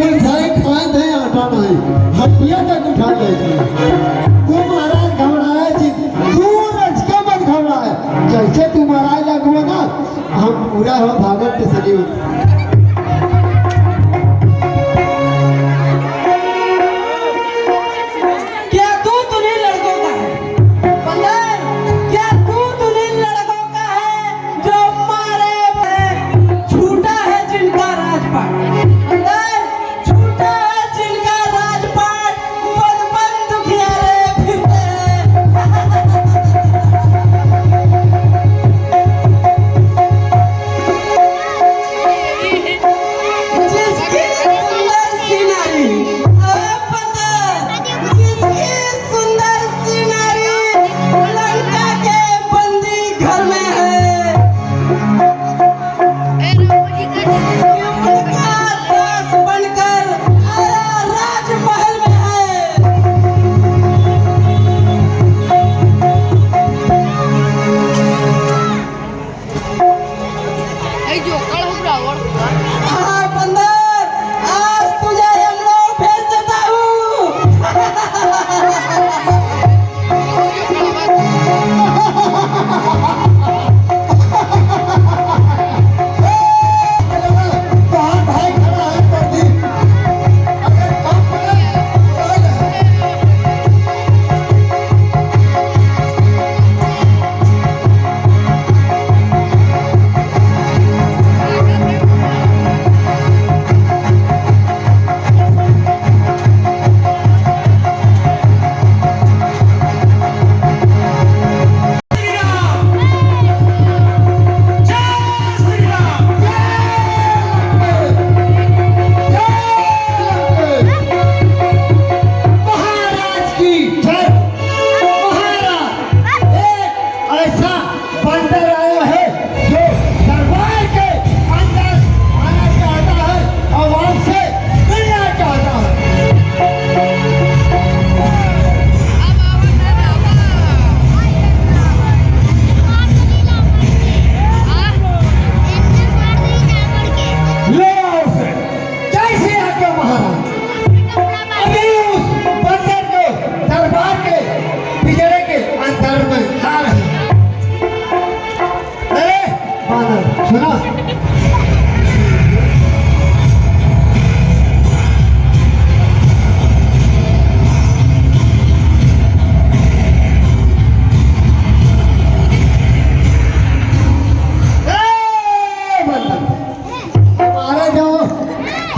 कोई खाए खाए थे आटा नहीं हटिया तक उठा लेगी तू महाराज घबराए जी तू रच के मत घबराए जैसे तू महाराज लगो ना हम पूरा हो भागवत के सजी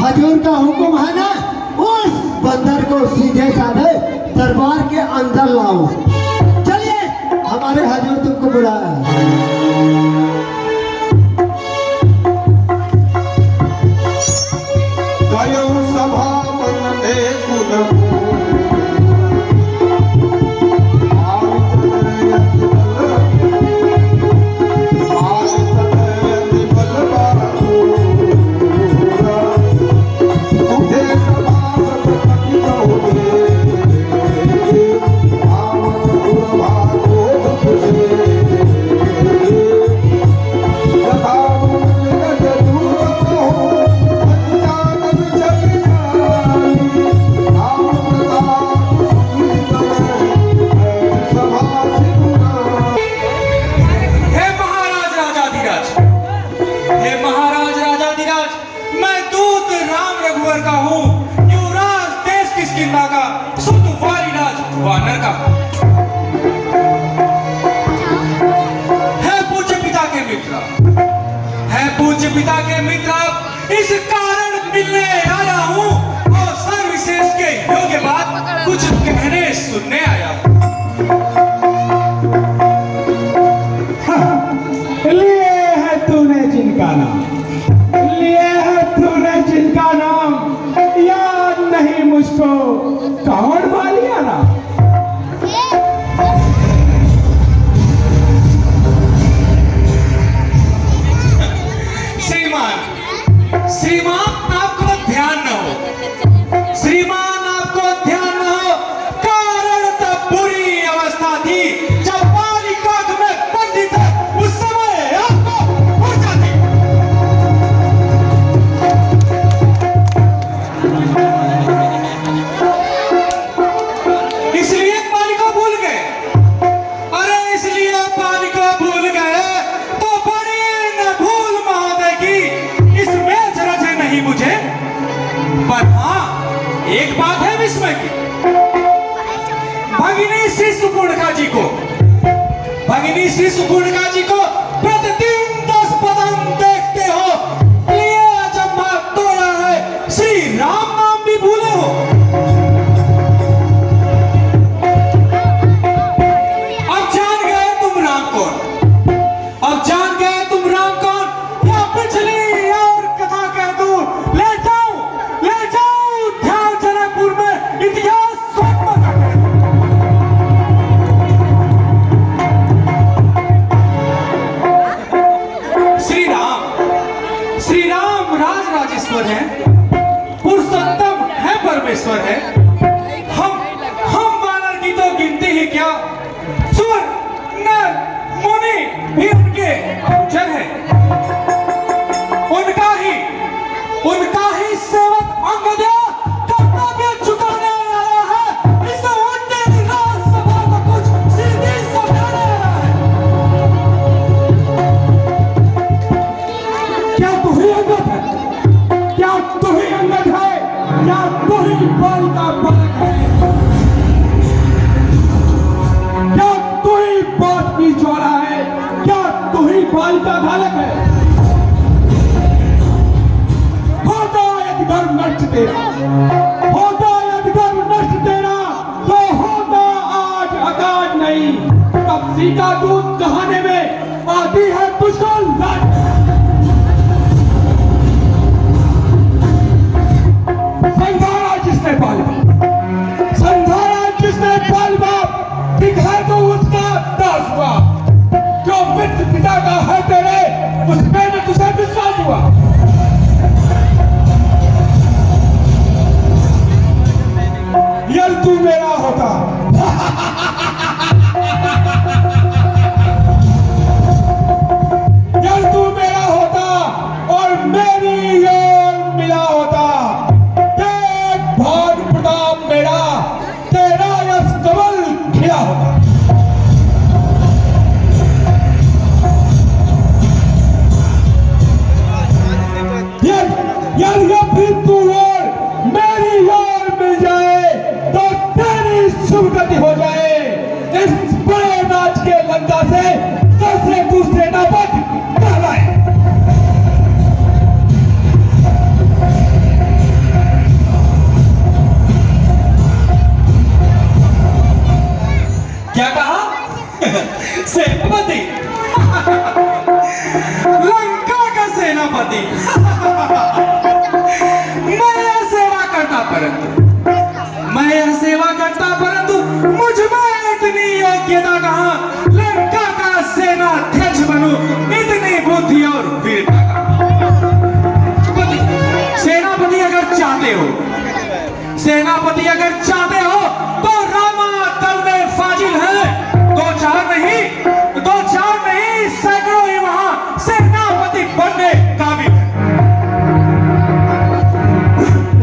हजूर का हुक्म है ना उस बंदर को सीधे साधे दरबार के अंदर लाओ। चलिए हमारे हजूर तुमको बुलाया। सभा मन में पिता के मित्र इस कारण मिलने आया हूँ और सर्वविशेष के योग्य बात कुछ कहने सुनने आया हूँ। लिए है तूने जिनका नाम याद नहीं मुझको कौन वालिया ना श्रीमान आपको ध्यान न हो, श्रीमान आपको ध्यान न हो, कारण तब बुरी अवस्था थी जब बालिका में बंदी था, उस समय आपको हो जाती। पर हाँ, एक बात है विस्मय की। भगिनी श्री सुपूर्णिका जी को प्रतिदिन 10 पदम देखते हो, ये अचंभा तोड़ा है, श्री राम नाम भी भूले हो। अब जान गए तुम राम कौन, या पिछली और कथा कह दूं, ले जाओ ध्यान जनकपुर में इतिहास स्वप्न का कह दूं। श्री राम राजेश्वर है, पुरुषोत्तम है, परमेश्वर है। हम वानर की तो गिनती ही क्या, सुर नर मुनि भी उनके अनुचर है। उनका ही सेवक अंगदया कर्तव्य चुकाने आया है। इस उन्नत राजसभा को कुछ सीधी समझाने आया है। क्या तू ही अंगद है? क्या तू ही अंगद है? क्या तू ही बाल का बालक है? क्या तू ही बात की ज्वाला है? क्या तू ही बाल का बालक है? होता यदगर नष्ट तेरा, तो होता आज अकाज नहीं। तब सीता दूध कहाने में आती है तुझको लाज। संधारा जिसने पाल बाप दिखा तो उसका दास हुआ। जो मित्र पिता का है तेरे, उसमें न तुझे विश्वास हुआ। यदि तू मेरा होता, यदि तू मेरा होता और मेरी ओर मिला होता, देख भाग प्रताप मेरा, तेरा यश कमल खिला होता। यदि फिर तू और मेरी ओर मिल जाए तो तेरी सुगति हो जाए। इस बड़े नाच के लंका से कैसे तू सेनापति कहलाए। क्या कहा? सेनापति लंका का सेनापति। मैं यह सेवा करता परंतु मुझ में इतनी योग्यता कहां, लंका का सेनाध्यक्ष बनूं, इतनी बुद्धि और वीरता कहां। सेनापति अगर चाहते हो तो रामा दल में फाजिल है। दो चार नहीं सैकड़ों ही वहां सेनापति बनने काबिल है।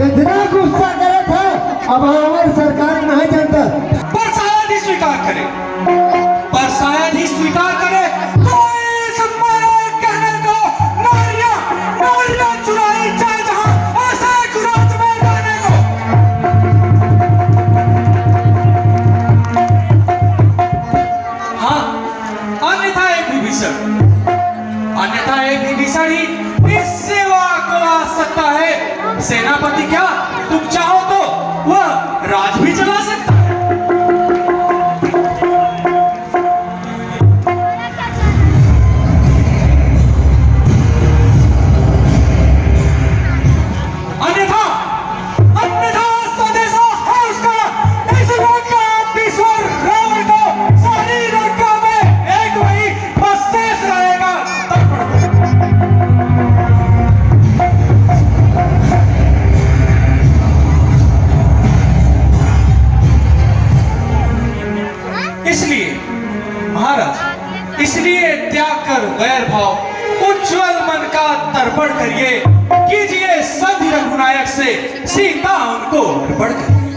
इतना गुस्सा करे थे, अब हमारी सरकार नहीं जानता। पर शायद ही स्वीकार करे तो इस मेरे कहने को नारियां चुराई जाए जहां, ऐसे चुरा में रहने को। हाँ, अन्यथा एक विभीषण ही इस सेवा को आ सकता है। सेनापति क्या, तुम चाहो तो वह राज भी चला सकता है। अन्यथा स्वदेशा है उसका। इस लंका ईश्वर रावण को सारी लंका में एक वही बस शेष रहेगा। इसलिए त्याग कर वैर भाव, उज्जवल मन का तर्पण करिए। कीजिए संधि रघुनायक से, सीता उनको अर्पण करिए।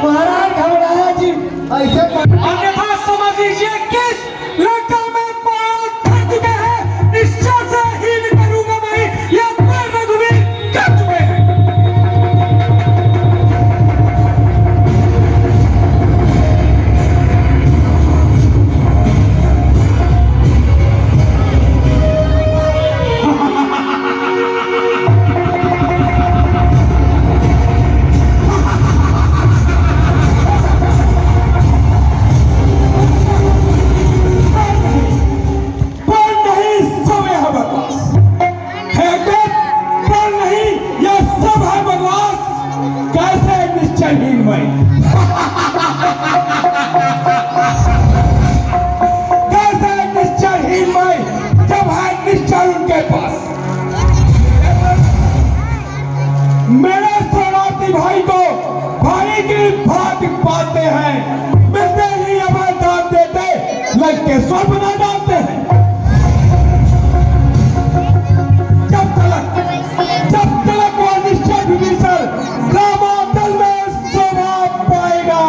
महाराज घबराया जी, ऐसे अन्यथा समझ लीजिए किस लंका में पांव धर चुके हैं, निश्चय से हीन करूंगा मैं। यह निश्चयहीन मैं। कैसे निश्चयहीन मैं जब है निश्चय उनके पास। मेरे शरणार्थी भाई को भाई की भांति पालते हैं, मिलते ही हमें दान देते, लग के स्वर बना डालते हैं। जब तक वो निश्चय विभीषण रामातल में शोभा पाएगा,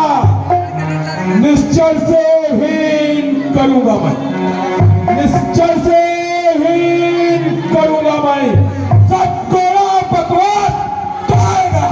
निश्चय से हीन करूंगा मैं, निश्चय से हीन करूंगा मैं। सब कोड़ा बकवास कहेगा।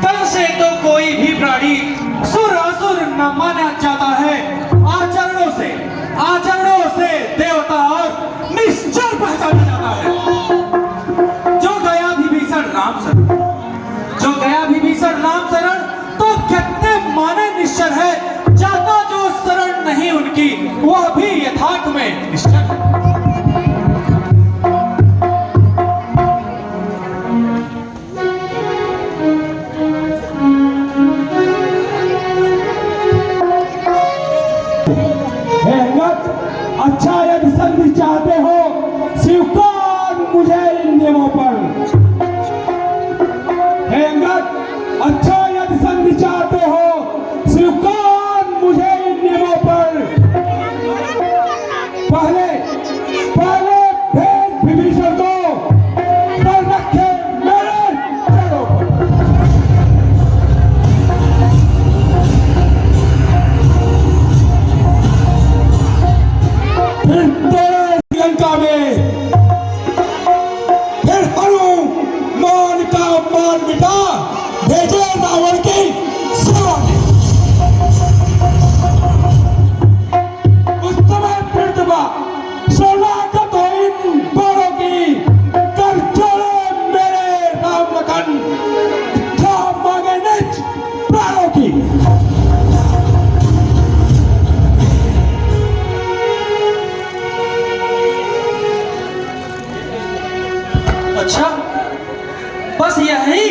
तब से तो कोई भी प्राणी सुर असुर न माना जाता है। आचरणों से देवता और निश्चल पहचाना जाता है। जो गया विभीषण राम शरण तो कितने माने निश्चल है। जाता जो शरण नहीं उनकी, वह भी यथार्थ में निश्चल है। अच्छा यदि संधि चाहते हो, स्वीकार मुझे इन नियमों पर। हे अंगद, अच्छा यदि संधि चाहते हो, स्वीकार मुझे इन नियमों पर। पहले भेद विभीषण को सर रखे मेरे चरणों पर। फिर तेरे लंका में फिर हनुमान का मान मिटा भेजे रावण की सेवा में। उस समय फिर दुबा शरणागत हो इन बाणों की, कर जोड़े मेरे राम लखन, क्या मांगे निज प्राणों की। अच्छा, बस यही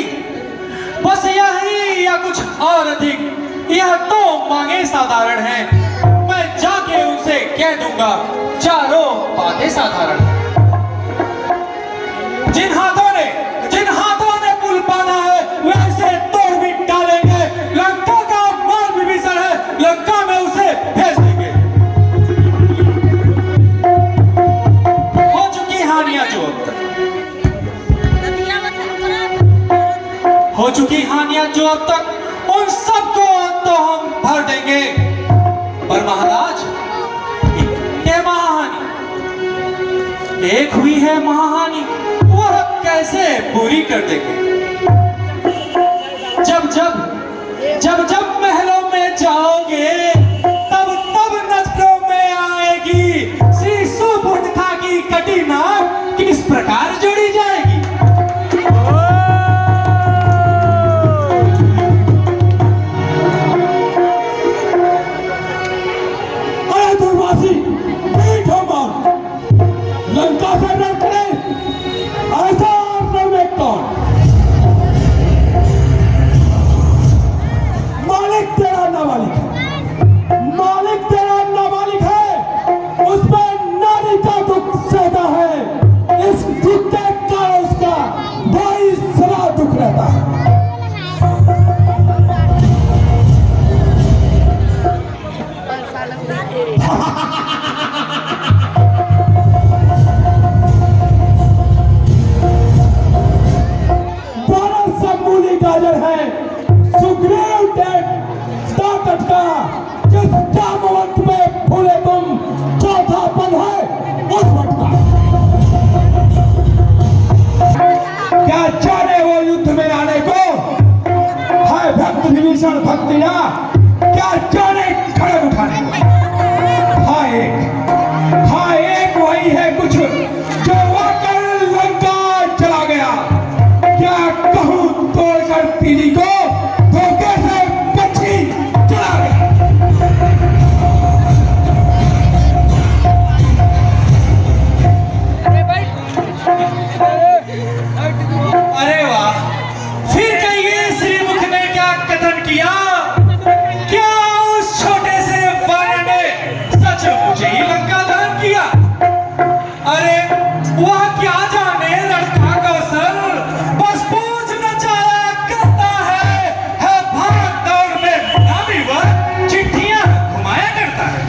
या कुछ और अधिक? यह तो मांगे साधारण हैं, मैं जाके उनसे कह दूंगा चारों बातें साधारण हैं। जिन हाथों ने पुल बांधा है, वैसे तोड़ भी डालेंगे। लंका का माल विभीषण है, लंका में उसे भेज देंगे। हो चुकी हानियां जो अब तक उन सबको तो हम भर देंगे, पर महाराज ये महाहानि एक हुई है, महाहानि वह कैसे पूरी कर देंगे? जब महलों में जाओगे, तब नजरों में आएगी श्री सुबुद्धि की कटी नाक किस प्रकार जोड़ी जाएगी। लंका से डर करे ऐसा में कौन? मालिक तेरा नाबालिग है, उसमें नारी का दुख सहता है। इस दुख के कारण उसका भाई सदा दुख रहता है। मुझे ही लंका दान किया। अरे वह क्या जाने लड़का कौशल, बस पूछ नचाया करता है भाग दौड़ में नामी वह चिट्ठियां घुमाया करता है।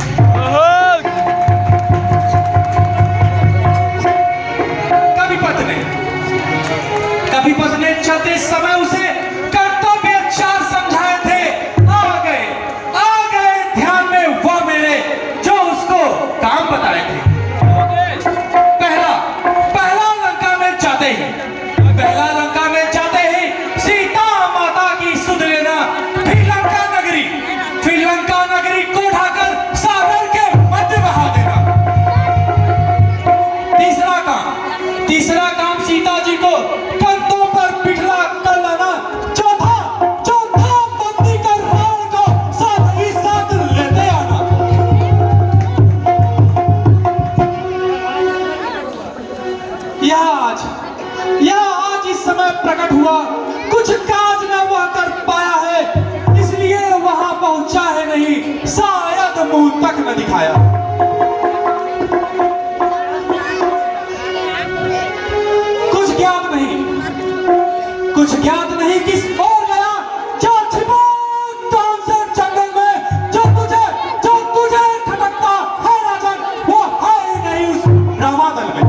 कभी पत्नी चलते समय उसे कर्तव्य चार समझाए थे, आ गए ध्यान में वह मेरे जो उसको काम बताए थे। पहला लंका में जाते ही सीता माता की सुध लेना, फिर लंका नगरी को उठाकर सागर के मध्य बहा देना। तीसरा काम सीता जी को कंधों पर बिठला कर लाना। चौथा बंदी कर रावण को साथ ही साथ लेते आना। यह आज इस समय प्रकट हुआ, कुछ काज न वह कर पाया है, इसलिए वहां पहुंचा है नहीं, शायद मुंह तक न दिखाया। कुछ ज्ञात नहीं किस ओर गया, जा छिपा कौन से जंगल में, जो तुझे खटकता है राजन, वो है नहीं उस रामादल में।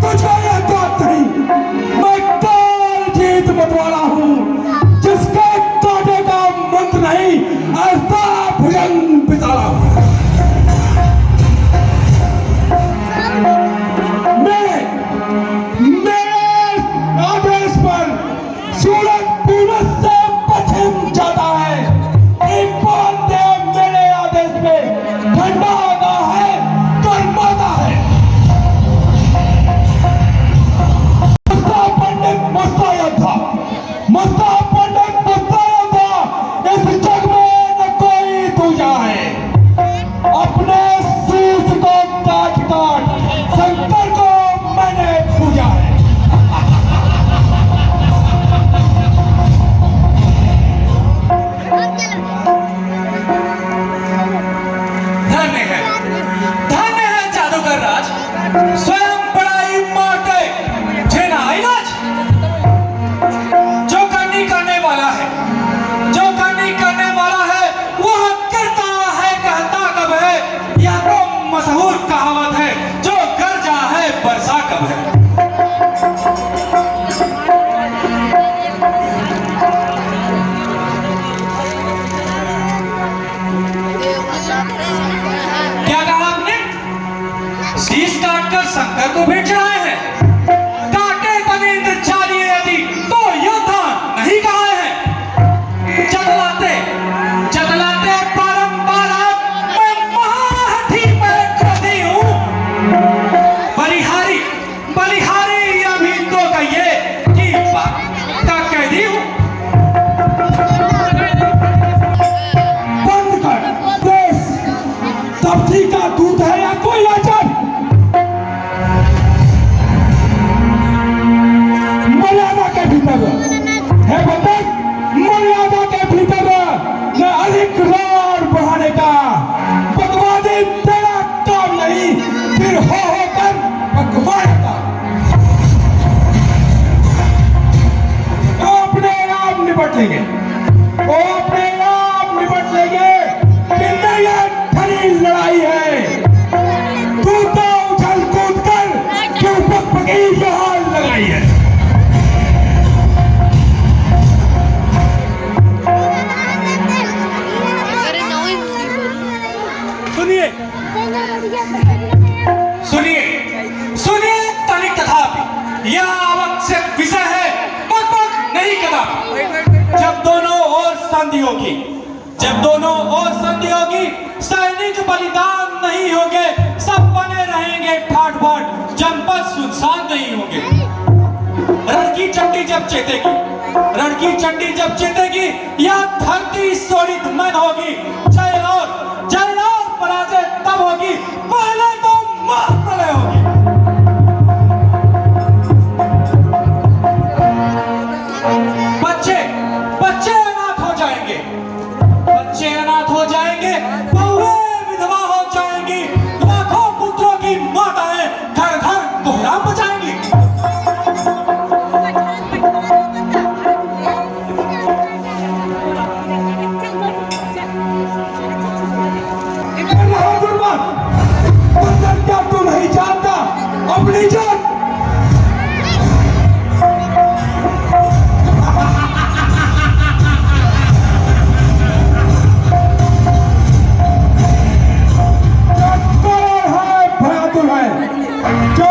तुझे यह बात नहीं, मैं काल जीत मतवाला हूँ, जिसके कांटे का मंत्र नहीं, ऐसा भुजंग पिसारा। मेरे आदेश पर सूरज पूरब से पश्चिम जाता है, एक बांधे मेरे आदेश में ठंडा होता है, गर्माता है। मुस्ता पंडित इस जग में न कोई दूजा है। अपने शीश को काट शंकर को मैंने पूजा है। धन्य है जादूगर राज, स्वयं बड़ाई मारते जेना इलाज। जो करने वाला है वह करता है, कहता कब है, यह तो मशहूर कहावत है, जो गर्जा है बरसा कब है। क्या कहा आपने? शीश काटकर शंकर को भेज चढ़ाए हैं, काटे तनेंद्र चालिए यदि तो योद्धा नहीं कहा है। चतलाते बारंबार मैं महाहठी में क्रोधी हूँ, बलिहारी अभी तो कहिए कि बात का कैदी हूँ। बंद कर देश, तपसी का दूध है या कोई लाचार। मर्यादा के भीतर है बंधक, मर्यादा के भीतर न अधिक रोर बढ़ाने का। बकवादी तेरा काम नहीं, फिर हो कर बकवाद का। अपने आप निपट लेंगे, कितने ये खरी लड़ाई है। तू तो उछल कूद कर क्यों बकबकी यहाँ लगाई है। सुनिए तनिक तथापि यह आवश्यक विषय है, बक नहीं कदापि। जब दोनों ओर संधि होगी, सैनिक बलिदान नहीं होंगे, सब बने रहेंगे ठाट बाट, जनपद सुनसान नहीं होंगे। रण की चंडी जब चेतेगी, यह धरती शोणित मन होगी। जय और पराजय तब होगी, पहले तो महाप्रलय होगी। बच्चे बच्चे अनाथ हो जाएंगे, बच्चे अनाथ हो जाएंगे, बहुएं विधवा हो जाएंगी, लाखों पुत्रों की माताएं घर घर कोहराम मचाएंगी। क्या तू नहीं जानता अपनी जान? जो कौन है भयातुर है, जो